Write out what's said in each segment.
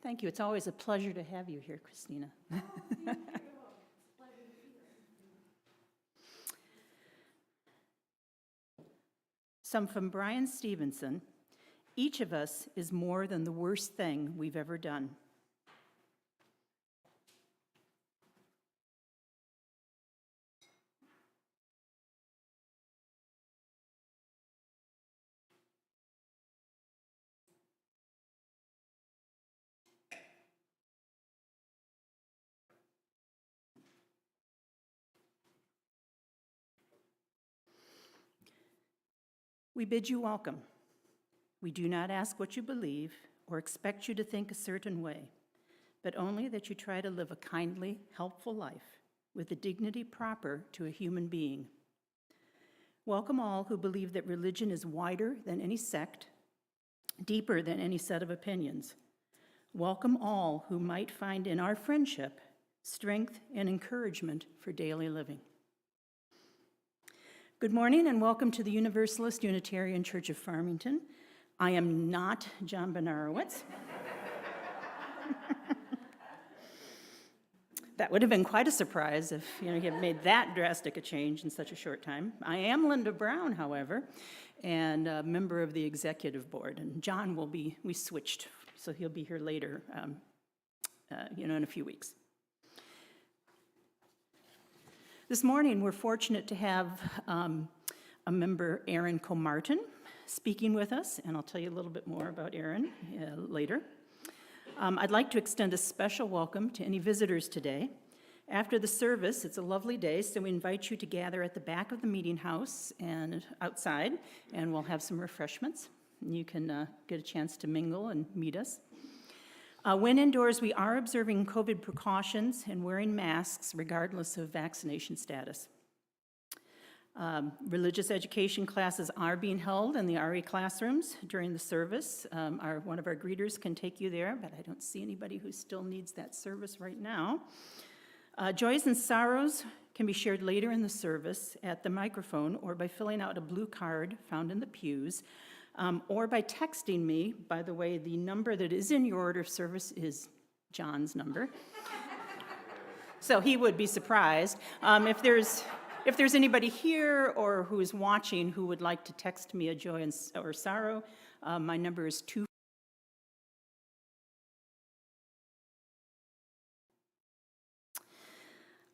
Thank you. It's always a pleasure to have you here, Christina. Some from Brian Stevenson. Each of us is more than the worst thing we've ever done. We bid you welcome. We do not ask what you believe or expect you to think a certain way, but only that you try to live a kindly, helpful life with the dignity proper to a human being. Welcome all who believe that religion is wider than any sect, deeper than any set of opinions. Welcome all who might find in our friendship strength and encouragement for daily living. Good morning and welcome to the Universalist Unitarian Church of Farmington. I am not John Benarowitz. That would have been quite a surprise if you had made that drastic a change in such a short time. I am Linda Brown, however, and a member of the executive board. And John we switched, so he'll be here later, in a few weeks. This morning, we're fortunate to have a member, Erin Comartin, speaking with us, and I'll tell you a little bit more about Erin later. I'd like to extend a special welcome to any visitors today. After the service, it's a lovely day, so we invite you to gather at the back of the meeting house and outside, and we'll have some refreshments. And you can get a chance to mingle and meet us. When indoors, we are observing COVID precautions and wearing masks regardless of vaccination status. Religious education classes are being held in the RE classrooms during the service. One of our greeters can take you there, but I don't see anybody who still needs that service right now. Joys and sorrows can be shared later in the service at the microphone or by filling out a blue card found in the pews. Or by texting me. By the way, the number that is in your order of service is John's number. So he would be surprised. If there's anybody here or who is watching who would like to text me a joy or sorrow, my number is 2.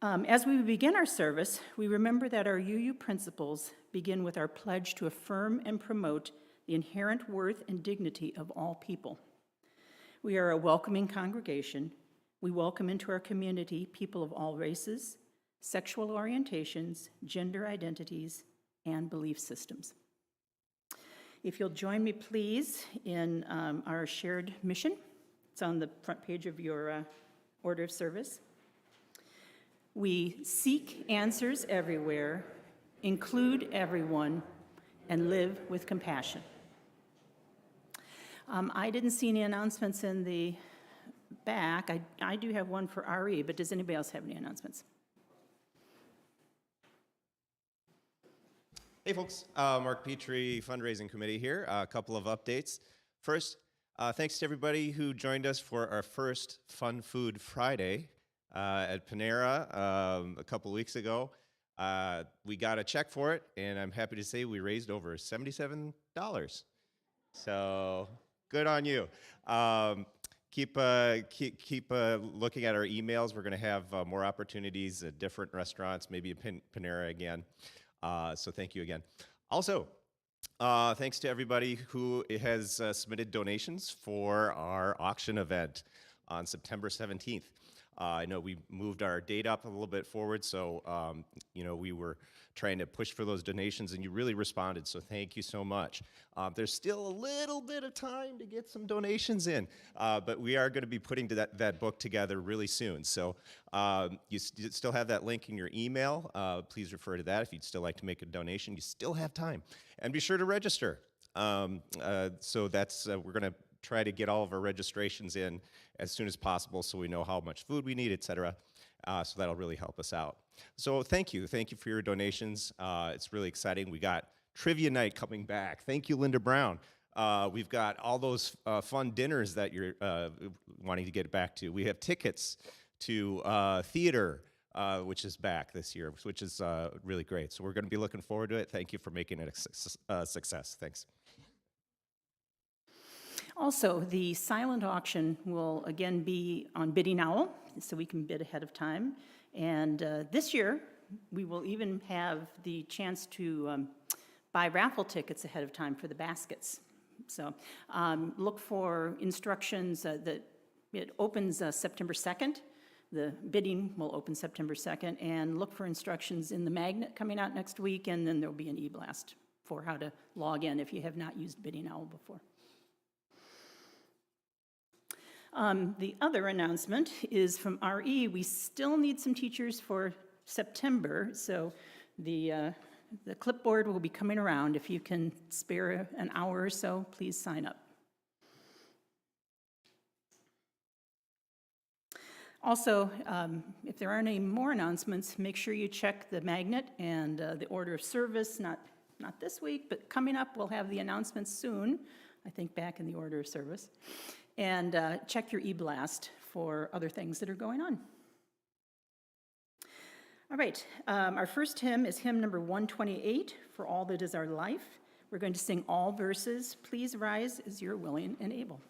As we begin our service, we remember that our UU principles begin with our pledge to affirm and promote the inherent worth and dignity of all people. We are a welcoming congregation. We welcome into our community people of all races, sexual orientations, gender identities, and belief systems. If you'll join me, please, in our shared mission. It's on the front page of your order of service. We seek answers everywhere, include everyone, and live with compassion. I didn't see any announcements in the back. I do have one for RE, but does anybody else have any announcements? Hey folks, Mark Petrie, Fundraising Committee here. A couple of updates. First, thanks to everybody who joined us for our first Fun Food Friday at Panera a couple weeks ago. We got a check for it, and I'm happy to say we raised over $77. So good on you. Keep looking at our emails. We're going to have more opportunities at different restaurants, maybe Panera again. So thank you again. Also, thanks to everybody who has submitted donations for our auction event on September 17th. I know we moved our date up a little bit forward, so we were trying to push for those donations, and you really responded, so thank you so much. There's still a little bit of time to get some donations in, but we are going to be putting that book together really soon. So you still have that link in your email. Please refer to that if you'd still like to make a donation. You still have time. And be sure to register. So that's we're going to try to get all of our registrations in as soon as possible so we know how much food we need, et cetera. So that'll really help us out. So thank you for your donations. It's really exciting. We got Trivia Night coming back. Thank you, Linda Brown. We've got all those fun dinners that you're wanting to get back to. We have tickets to theater, which is back this year, which is really great. So we're going to be looking forward to it. Thank you for making it a success. Thanks. Also, the silent auction will again be on Bidding Owl, so we can bid ahead of time. And this year, we will even have the chance to buy raffle tickets ahead of time for the baskets. So look for instructions that it opens September 2nd. The bidding will open September 2nd, and look for instructions in the magnet coming out next week, and then there'll be an e-blast for how to log in if you have not used Bidding Owl before. The other announcement is from RE. We still need some teachers for September, so the clipboard will be coming around. If you can spare an hour or so, please sign up. Also, if there aren't any more announcements, make sure you check the magnet and the order of service, not this week, but coming up, we'll have the announcements soon, I think back in the order of service. And check your e-blast for other things that are going on. All right, our first hymn is hymn number 128, For All That Is Our Life. We're going to sing all verses. Please rise as you're willing and able.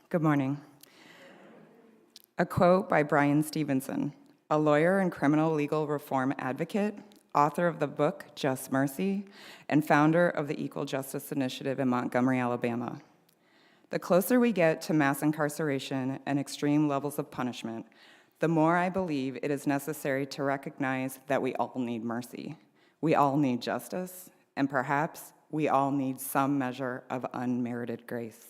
Good morning. A quote by Brian Stevenson, a lawyer and criminal legal reform advocate, author of the book Just Mercy, and founder of the Equal Justice Initiative in Montgomery, Alabama. The closer we get to mass incarceration and extreme levels of punishment, the more I believe it is necessary to recognize that we all need mercy. We all need justice, and perhaps we all need some measure of unmerited grace.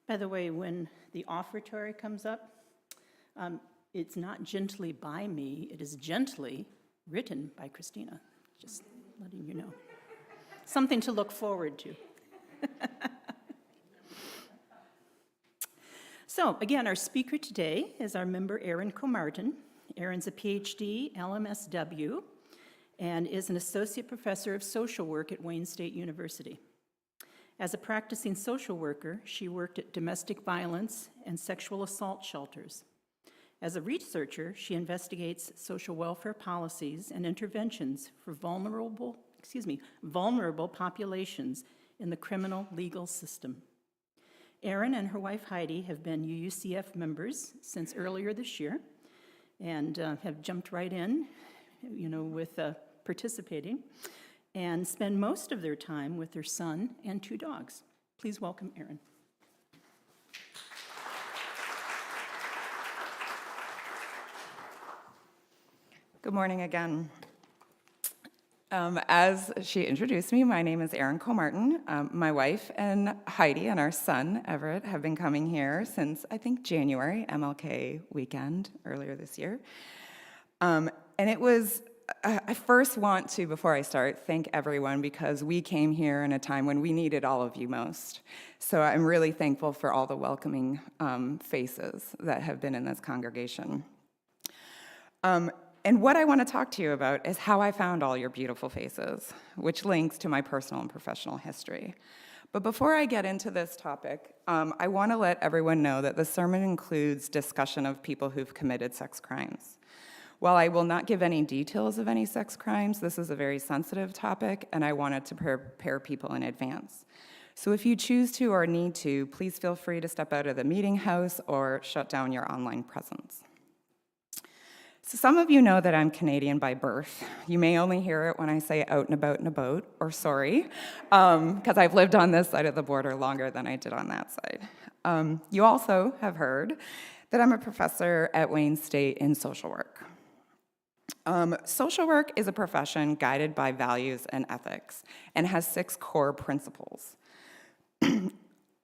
By the way, when the offertory comes up, it's not gently by me, it is gently written by Christina. Just letting you know. Something to look forward to. So, again, our speaker today is our member Erin Comartin. Erin's a PhD, LMSW, and is an associate professor of social work at Wayne State University. As a practicing social worker, she worked at domestic violence and sexual assault shelters. As a researcher, she investigates social welfare policies and interventions for vulnerable populations in the criminal legal system. Erin and her wife Heidi have been UUCF members since earlier this year and have jumped right in, with participating, and spend most of their time with their son and 2 dogs. Please welcome Erin. Good morning again. As she introduced me, my name is Erin Comartin. My wife and Heidi and our son, Everett, have been coming here since, I think, January, MLK weekend, earlier this year. And it was, I first want to, before I start, thank everyone because we came here in a time when we needed all of you most. So I'm really thankful for all the welcoming faces that have been in this congregation. And what I want to talk to you about is how I found all your beautiful faces, which links to my personal and professional history. But before I get into this topic, I want to let everyone know that the sermon includes discussion of people who've committed sex crimes. While I will not give any details of any sex crimes, this is a very sensitive topic, and I wanted to prepare people in advance. So if you choose to or need to, please feel free to step out of the meeting house or shut down your online presence. So some of you know that I'm Canadian by birth. You may only hear it when I say out and about in a boat, or sorry, because I've lived on this side of the border longer than I did on that side. You also have heard that I'm a professor at Wayne State in social work. Social work is a profession guided by values and ethics and has 6 core principles.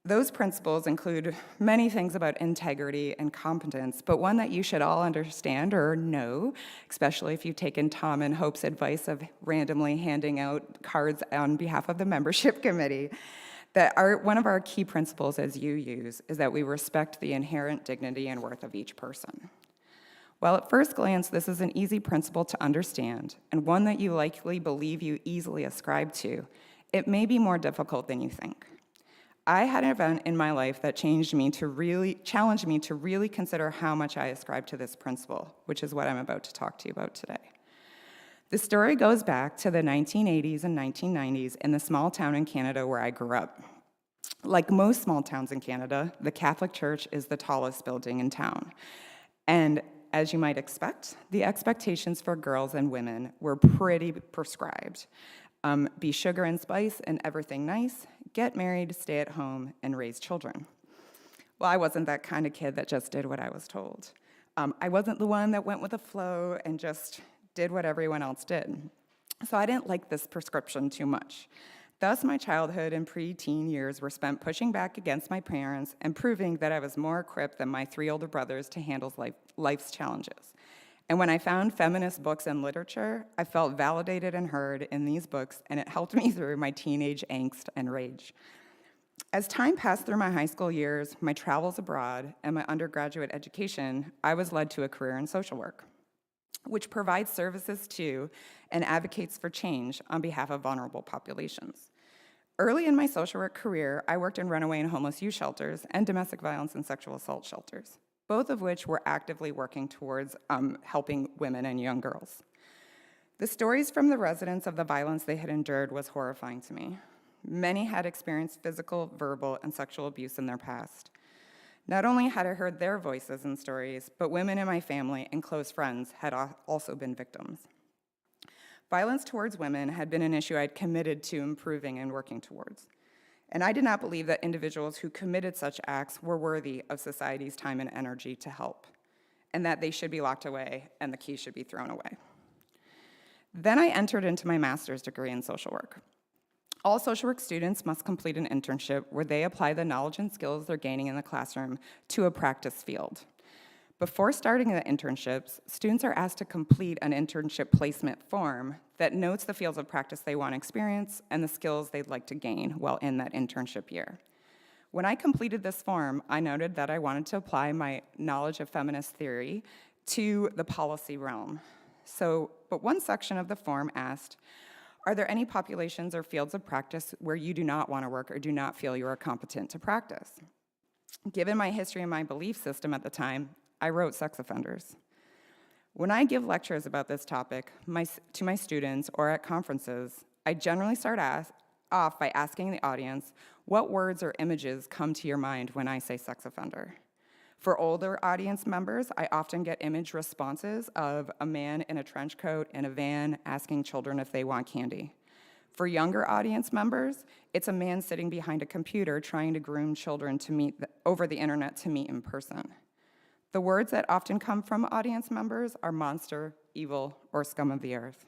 Those principles include many things about integrity and competence, but one that you should all understand or know, especially if you've taken Tom and Hope's advice of randomly handing out cards on behalf of the membership committee, that one of our key principles as you use is that we respect the inherent dignity and worth of each person. While at first glance this is an easy principle to understand, and one that you likely believe you easily ascribe to, it may be more difficult than you think. I had an event in my life that challenged me to really consider how much I ascribe to this principle, which is what I'm about to talk to you about today. The story goes back to the 1980s and 1990s in the small town in Canada where I grew up. Like most small towns in Canada, the Catholic Church is the tallest building in town. And as you might expect, the expectations for girls and women were pretty prescribed. Be sugar and spice and everything nice, get married, stay at home, and raise children. Well, I wasn't that kind of kid that just did what I was told. I wasn't the one that went with the flow and just did what everyone else did. So I didn't like this prescription too much. Thus, my childhood and preteen years were spent pushing back against my parents and proving that I was more equipped than my 3 older brothers to handle life's challenges. And when I found feminist books and literature, I felt validated and heard in these books, and it helped me through my teenage angst and rage. As time passed through my high school years, my travels abroad, and my undergraduate education, I was led to a career in social work, which provides services to and advocates for change on behalf of vulnerable populations. Early in my social work career, I worked in runaway and homeless youth shelters and domestic violence and sexual assault shelters, both of which were actively working towards helping women and young girls. The stories from the residents of the violence they had endured was horrifying to me. Many had experienced physical, verbal, and sexual abuse in their past. Not only had I heard their voices and stories, but women in my family and close friends had also been victims. Violence towards women had been an issue I'd committed to improving and working towards. And I did not believe that individuals who committed such acts were worthy of society's time and energy to help, and that they should be locked away and the key should be thrown away. Then I entered into my master's degree in social work. All social work students must complete an internship where they apply the knowledge and skills they're gaining in the classroom to a practice field. Before starting the internships, students are asked to complete an internship placement form that notes the fields of practice they want to experience and the skills they'd like to gain while in that internship year. When I completed this form, I noted that I wanted to apply my knowledge of feminist theory to the policy realm. But one section of the form asked, are there any populations or fields of practice where you do not want to work or do not feel you are competent to practice? Given my history and my belief system at the time, I wrote sex offenders. When I give lectures about this topic to my students or at conferences, I generally start off by asking the audience, what words or images come to your mind when I say sex offender? For older audience members, I often get image responses of a man in a trench coat in a van asking children if they want candy. For younger audience members, it's a man sitting behind a computer trying to groom children to meet over the internet to meet in person. The words that often come from audience members are monster, evil, or scum of the earth.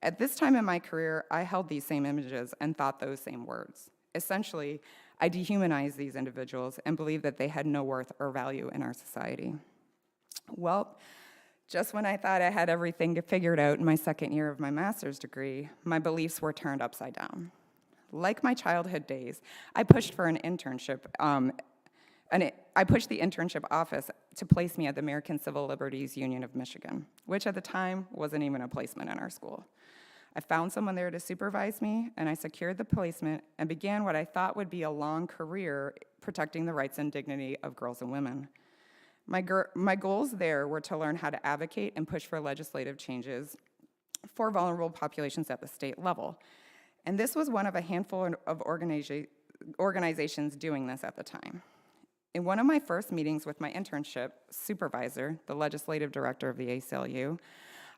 At this time in my career, I held these same images and thought those same words. Essentially, I dehumanized these individuals and believed that they had no worth or value in our society. Well, just when I thought I had everything figured out in my second year of my master's degree, my beliefs were turned upside down. Like my childhood days, I pushed for an internship, I pushed the internship office to place me at the American Civil Liberties Union of Michigan, which at the time wasn't even a placement in our school. I found someone there to supervise me, and I secured the placement and began what I thought would be a long career protecting the rights and dignity of girls and women. My goals there were to learn how to advocate and push for legislative changes for vulnerable populations at the state level. And this was one of a handful of organizations doing this at the time. In one of my first meetings with my internship supervisor, the legislative director of the ACLU,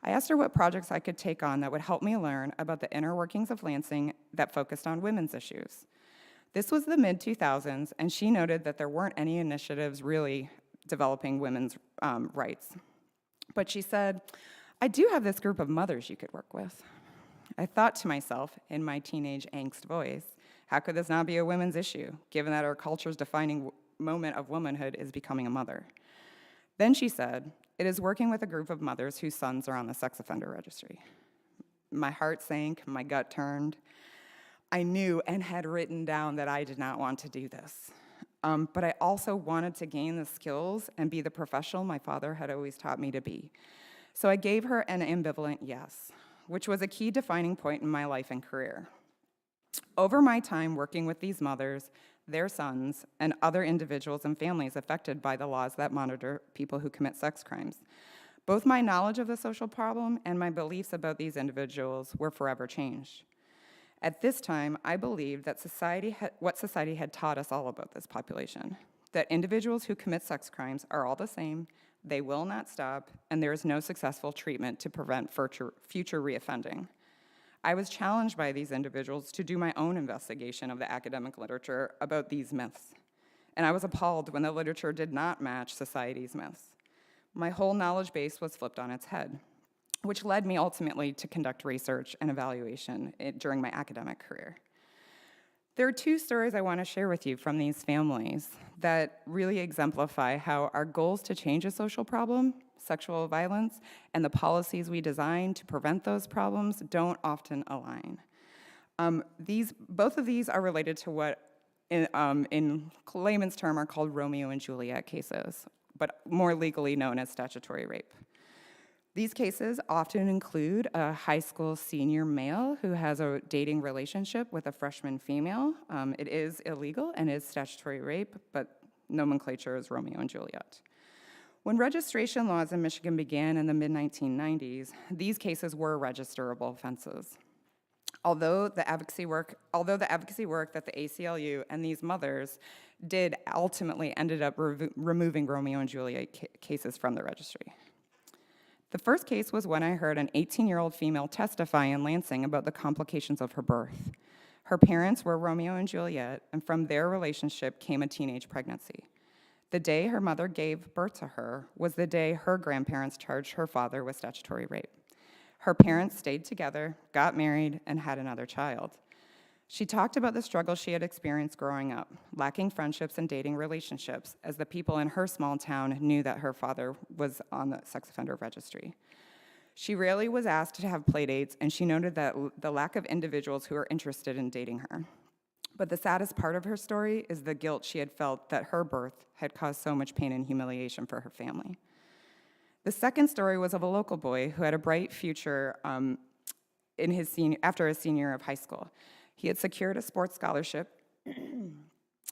I asked her what projects I could take on that would help me learn about the inner workings of Lansing that focused on women's issues. This was the mid-2000s, and she noted that there weren't any initiatives really developing women's rights. But she said, I do have this group of mothers you could work with. I thought to myself, in my teenage angst voice, how could this not be a women's issue, given that our culture's defining moment of womanhood is becoming a mother? Then she said, it is working with a group of mothers whose sons are on the sex offender registry. My heart sank, my gut turned. I knew and had written down that I did not want to do this. But I also wanted to gain the skills and be the professional my father had always taught me to be. So I gave her an ambivalent yes, which was a key defining point in my life and career. Over my time working with these mothers, their sons, and other individuals and families affected by the laws that monitor people who commit sex crimes, both my knowledge of the social problem and my beliefs about these individuals were forever changed. At this time, I believed that what society had taught us all about this population, that individuals who commit sex crimes are all the same, they will not stop, and there is no successful treatment to prevent future reoffending. I was challenged by these individuals to do my own investigation of the academic literature about these myths, and I was appalled when the literature did not match society's myths. My whole knowledge base was flipped on its head, which led me ultimately to conduct research and evaluation during my academic career. There are two stories I want to share with you from these families that really exemplify how our goals to change a social problem, sexual violence, and the policies we design to prevent those problems don't often align. Both of these are related to what, in layman's term, are called Romeo and Juliet cases, but more legally known as statutory rape. These cases often include a high school senior male who has a dating relationship with a freshman female. It is illegal and is statutory rape, but nomenclature is Romeo and Juliet. When registration laws in Michigan began in the mid-1990s, these cases were registerable offenses. Although the advocacy work that the ACLU and these mothers did ultimately ended up removing Romeo and Juliet cases from the registry. The first case was when I heard an 18-year-old female testify in Lansing about the complications of her birth. Her parents were Romeo and Juliet, and from their relationship came a teenage pregnancy. The day her mother gave birth to her was the day her grandparents charged her father with statutory rape. Her parents stayed together, got married, and had another child. She talked about the struggle she had experienced growing up, lacking friendships and dating relationships, as the people in her small town knew that her father was on the sex offender registry. She rarely was asked to have playdates, and she noted that the lack of individuals who were interested in dating her. But the saddest part of her story is the guilt she had felt that her birth had caused so much pain and humiliation for her family. The second story was of a local boy who had a bright future after his senior year of high school. He had secured a sports scholarship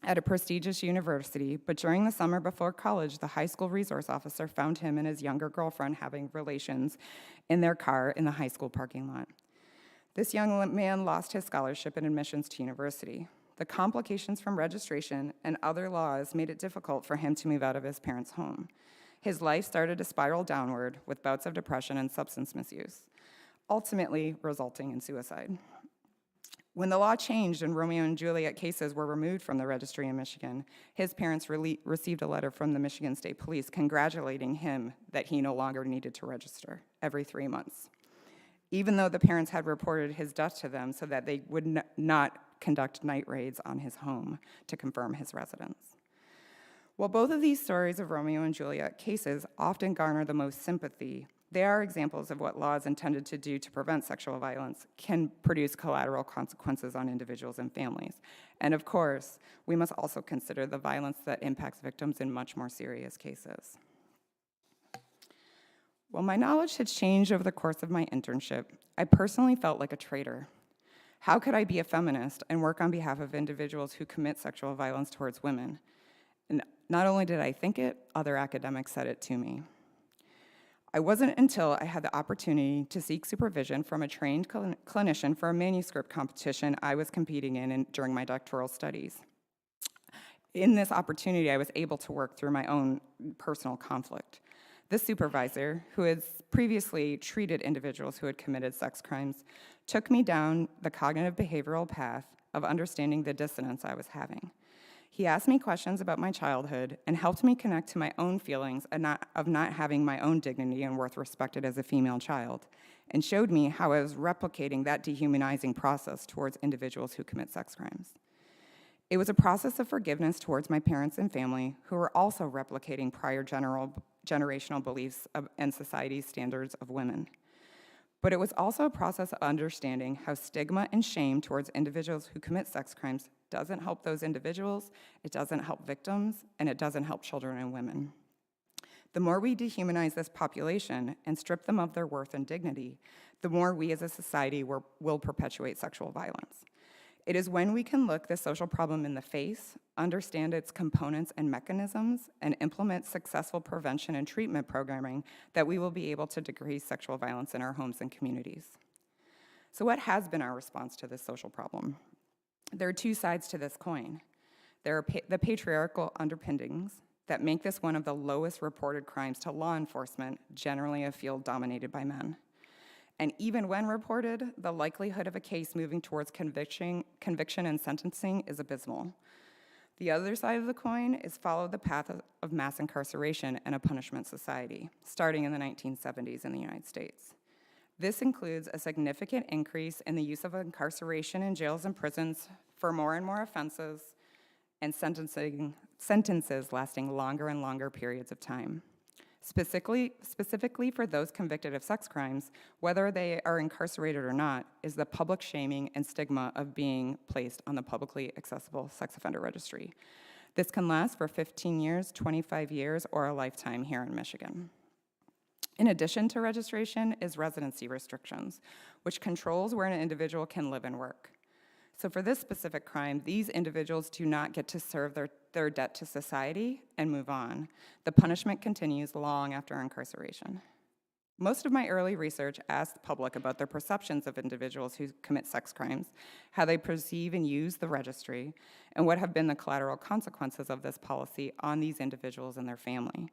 at a prestigious university, but during the summer before college, the high school resource officer found him and his younger girlfriend having relations in their car in the high school parking lot. This young man lost his scholarship and admissions to university. The complications from registration and other laws made it difficult for him to move out of his parents' home. His life started to spiral downward with bouts of depression and substance misuse, ultimately resulting in suicide. When the law changed and Romeo and Juliet cases were removed from the registry in Michigan, his parents received a letter from the Michigan State Police congratulating him that he no longer needed to register every 3 months, even though the parents had reported his death to them so that they would not conduct night raids on his home to confirm his residence. While both of these stories of Romeo and Juliet cases often garner the most sympathy, they are examples of what laws intended to do to prevent sexual violence can produce collateral consequences on individuals and families. And of course, we must also consider the violence that impacts victims in much more serious cases. While my knowledge had changed over the course of my internship, I personally felt like a traitor. How could I be a feminist and work on behalf of individuals who commit sexual violence towards women? And not only did I think it, other academics said it to me. It wasn't until I had the opportunity to seek supervision from a trained clinician for a manuscript competition I was competing in during my doctoral studies. In this opportunity, I was able to work through my own personal conflict. This supervisor, who had previously treated individuals who had committed sex crimes, took me down the cognitive behavioral path of understanding the dissonance I was having. He asked me questions about my childhood and helped me connect to my own feelings of not having my own dignity and worth respected as a female child, and showed me how I was replicating that dehumanizing process towards individuals who commit sex crimes. It was a process of forgiveness towards my parents and family, who were also replicating prior generational beliefs and society's standards of women. But it was also a process of understanding how stigma and shame towards individuals who commit sex crimes doesn't help those individuals, it doesn't help victims, and it doesn't help children and women. The more we dehumanize this population and strip them of their worth and dignity, the more we as a society will perpetuate sexual violence. It is when we can look this social problem in the face, understand its components and mechanisms, and implement successful prevention and treatment programming that we will be able to decrease sexual violence in our homes and communities. So what has been our response to this social problem? There are two sides to this coin. There are the patriarchal underpinnings that make this one of the lowest reported crimes to law enforcement, generally a field dominated by men. And even when reported, the likelihood of a case moving towards conviction and sentencing is abysmal. The other side of the coin is follow the path of mass incarceration and a punishment society, starting in the 1970s in the United States. This includes a significant increase in the use of incarceration in jails and prisons for more and more offenses, and sentences lasting longer and longer periods of time. Specifically for those convicted of sex crimes, whether they are incarcerated or not, is the public shaming and stigma of being placed on the publicly accessible sex offender registry. This can last for 15 years, 25 years, or a lifetime here in Michigan. In addition to registration is residency restrictions, which controls where an individual can live and work. So for this specific crime, these individuals do not get to serve their debt to society and move on. The punishment continues long after incarceration. Most of my early research asked the public about their perceptions of individuals who commit sex crimes, how they perceive and use the registry, and what have been the collateral consequences of this policy on these individuals and their family.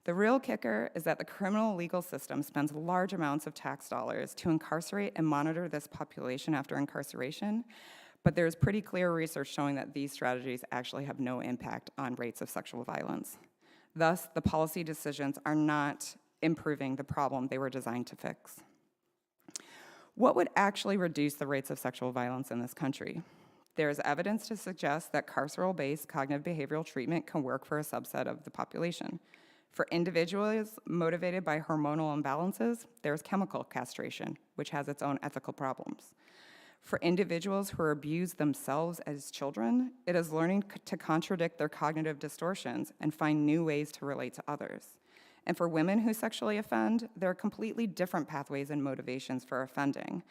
The real kicker is that the criminal legal system spends large amounts of tax dollars to incarcerate and monitor this population after incarceration, but there's pretty clear research showing that these strategies actually have no impact on rates of sexual violence. Thus, the policy decisions are not improving the problem they were designed to fix. What would actually reduce the rates of sexual violence in this country? There is evidence to suggest that carceral-based cognitive behavioral treatment can work for a subset of the population. For individuals motivated by hormonal imbalances, there's chemical castration, which has its own ethical problems. For individuals who are abused themselves as children, it is learning to contradict their cognitive distortions and find new ways to relate to others. And for women who sexually offend, there are completely different pathways and motivations for offending,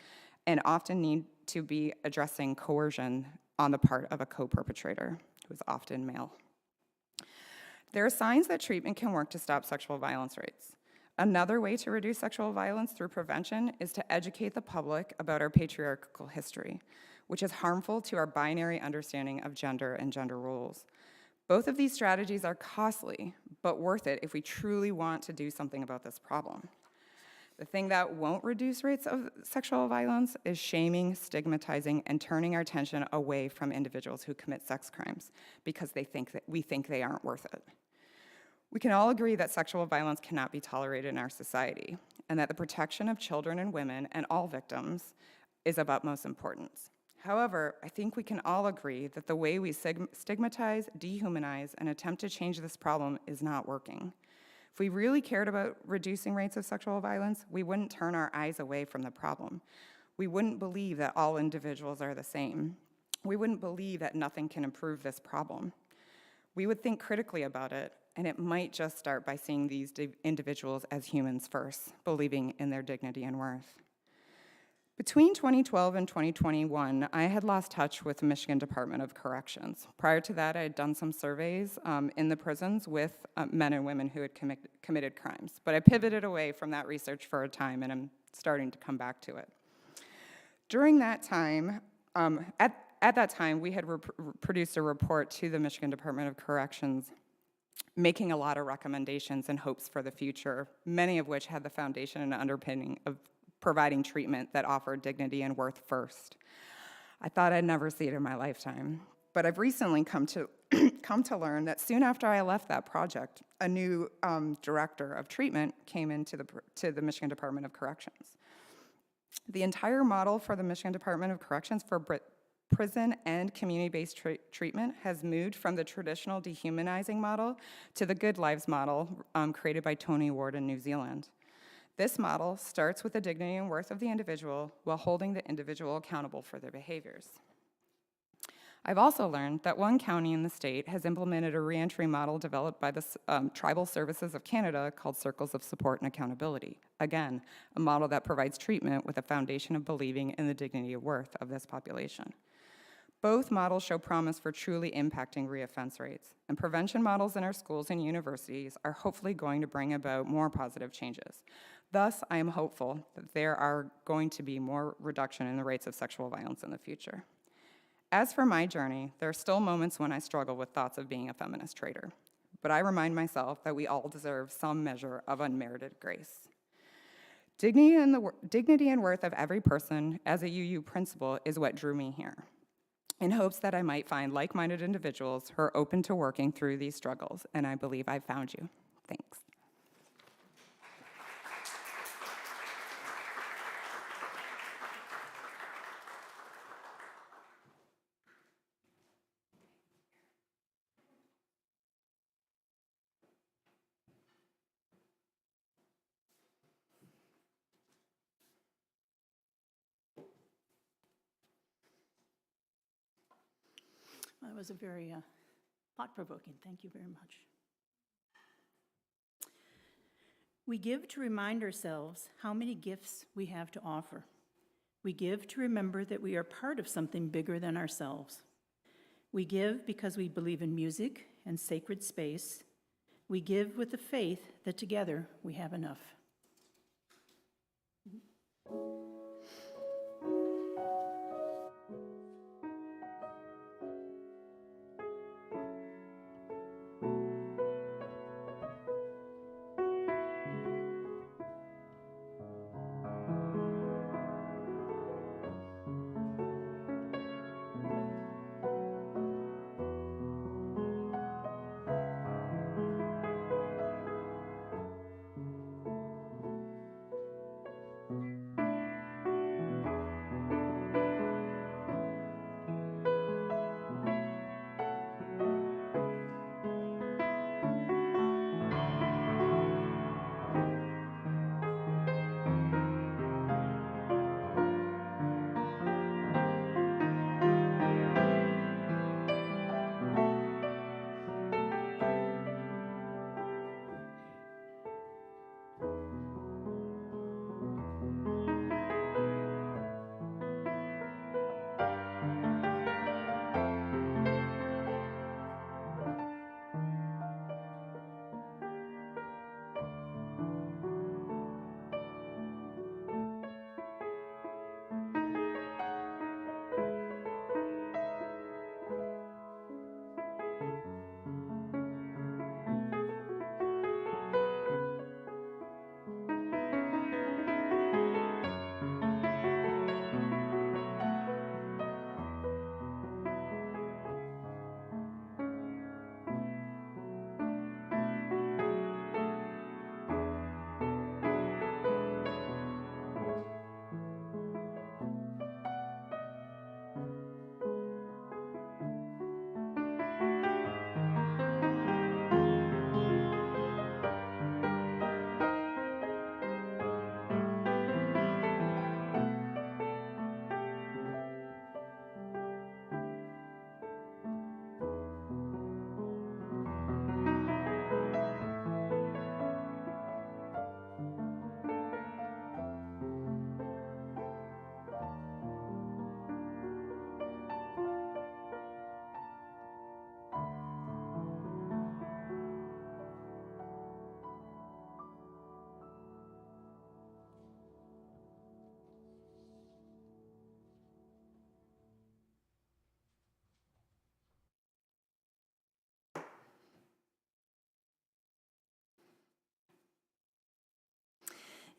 and often need to be addressing coercion on the part of a co-perpetrator, who is often male. There are signs that treatment can work to stop sexual violence rates. Another way to reduce sexual violence through prevention is to educate the public about our patriarchal history, which is harmful to our binary understanding of gender and gender roles. Both of these strategies are costly, but worth it if we truly want to do something about this problem. The thing that won't reduce rates of sexual violence is shaming, stigmatizing, and turning our attention away from individuals who commit sex crimes because we think they aren't worth it. We can all agree that sexual violence cannot be tolerated in our society, and that the protection of children and women and all victims is of utmost importance. However, I think we can all agree that the way we stigmatize, dehumanize, and attempt to change this problem is not working. If we really cared about reducing rates of sexual violence, we wouldn't turn our eyes away from the problem. We wouldn't believe that all individuals are the same. We wouldn't believe that nothing can improve this problem. We would think critically about it, and it might just start by seeing these individuals as humans first, believing in their dignity and worth. Between 2012 and 2021, I had lost touch with the Michigan Department of Corrections. Prior to that, I had done some surveys in the prisons with men and women who had committed crimes. But I pivoted away from that research for a time, and I'm starting to come back to it. During that time, at that time, we had produced a report to the Michigan Department of Corrections, making a lot of recommendations and hopes for the future, many of which had the foundation and underpinning of providing treatment that offered dignity and worth first. I thought I'd never see it in my lifetime, but I've recently come to learn that soon after I left that project, a new director of treatment came into the Michigan Department of Corrections. The entire model for the Michigan Department of Corrections for prison and community-based treatment has moved from the traditional dehumanizing model to the Good Lives model created by Tony Ward in New Zealand. This model starts with the dignity and worth of the individual while holding the individual accountable for their behaviors. I've also learned that one county in the state has implemented a reentry model developed by the Tribal Services of Canada called Circles of Support and Accountability. Again, a model that provides treatment with a foundation of believing in the dignity and worth of this population. Both models show promise for truly impacting reoffense rates, and prevention models in our schools and universities are hopefully going to bring about more positive changes. Thus, I am hopeful that there are going to be more reduction in the rates of sexual violence in the future. As for my journey, there are still moments when I struggle with thoughts of being a feminist traitor, but I remind myself that we all deserve some measure of unmerited grace. Dignity and worth of every person as a UU principal is what drew me here, in hopes that I might find like-minded individuals who are open to working through these struggles, and I believe I've found you. Thanks. That was a very thought-provoking. Thank you very much. We give to remind ourselves how many gifts we have to offer. We give to remember that we are part of something bigger than ourselves. We give because we believe in music and sacred space. We give with the faith that together we have enough.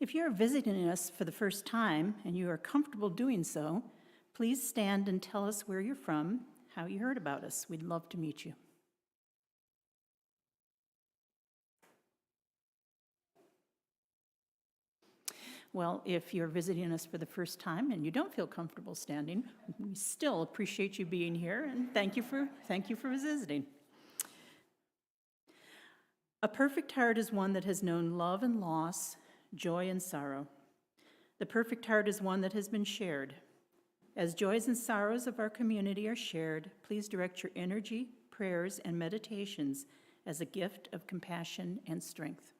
If you are visiting us for the first time and you are comfortable doing so, please stand and tell us where you're from, how you heard about us. We'd love to meet you. Well, if you're visiting us for the first time and you don't feel comfortable standing, we still appreciate you being here, and thank you for visiting. A perfect heart is one that has known love and loss, joy and sorrow. The perfect heart is one that has been shared. As joys and sorrows of our community are shared, please direct your energy, prayers, and meditations as a gift of compassion and strength.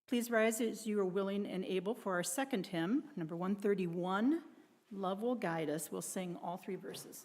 Please rise as you are willing and able for our second hymn, number 131, Love Will Guide Us. We'll sing all three verses.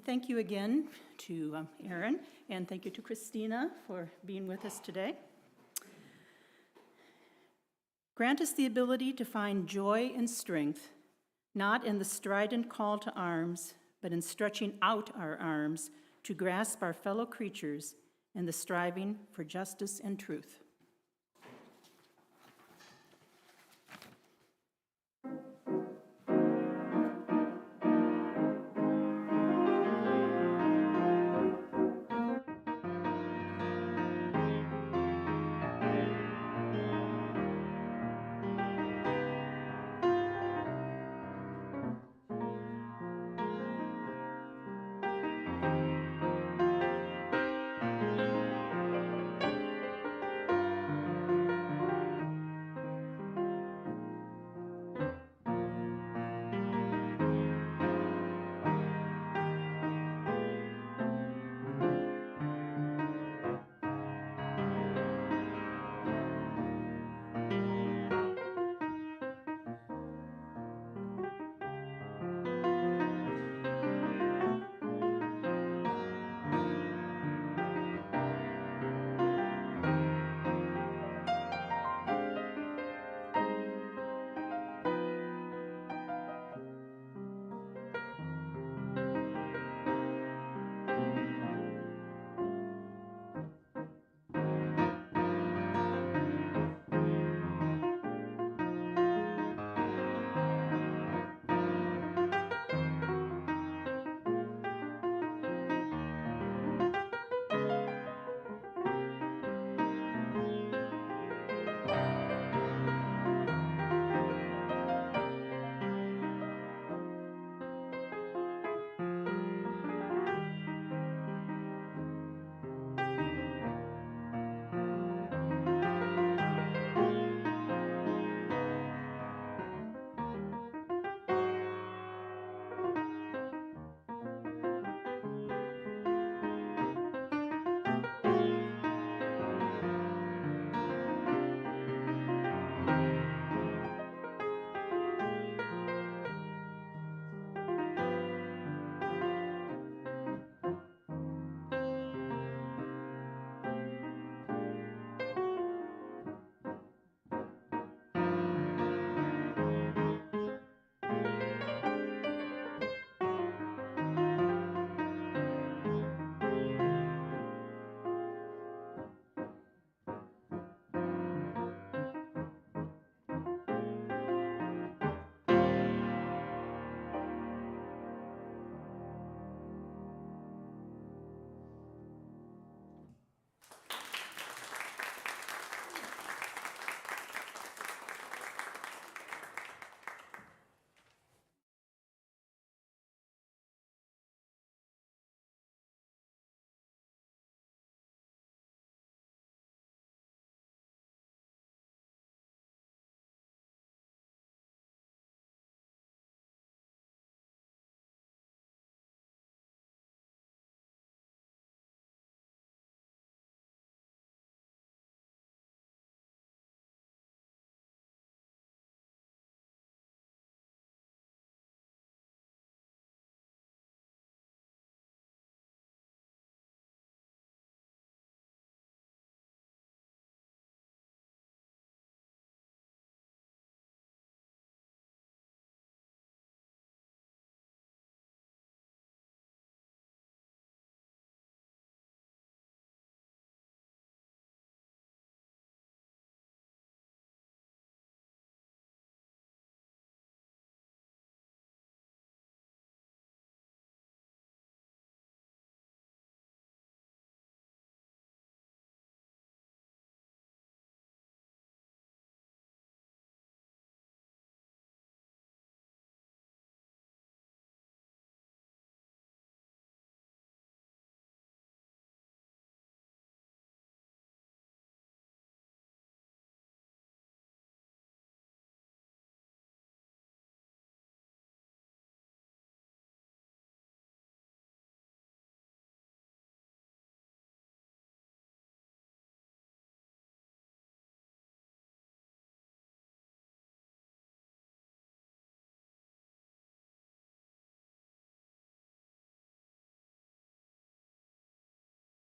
Thank you again to Erin, and thank you to Christina for being with us today. Grant us the ability to find joy and strength, not in the strident call to arms, but in stretching out our arms to grasp our fellow creatures in the striving for justice and truth.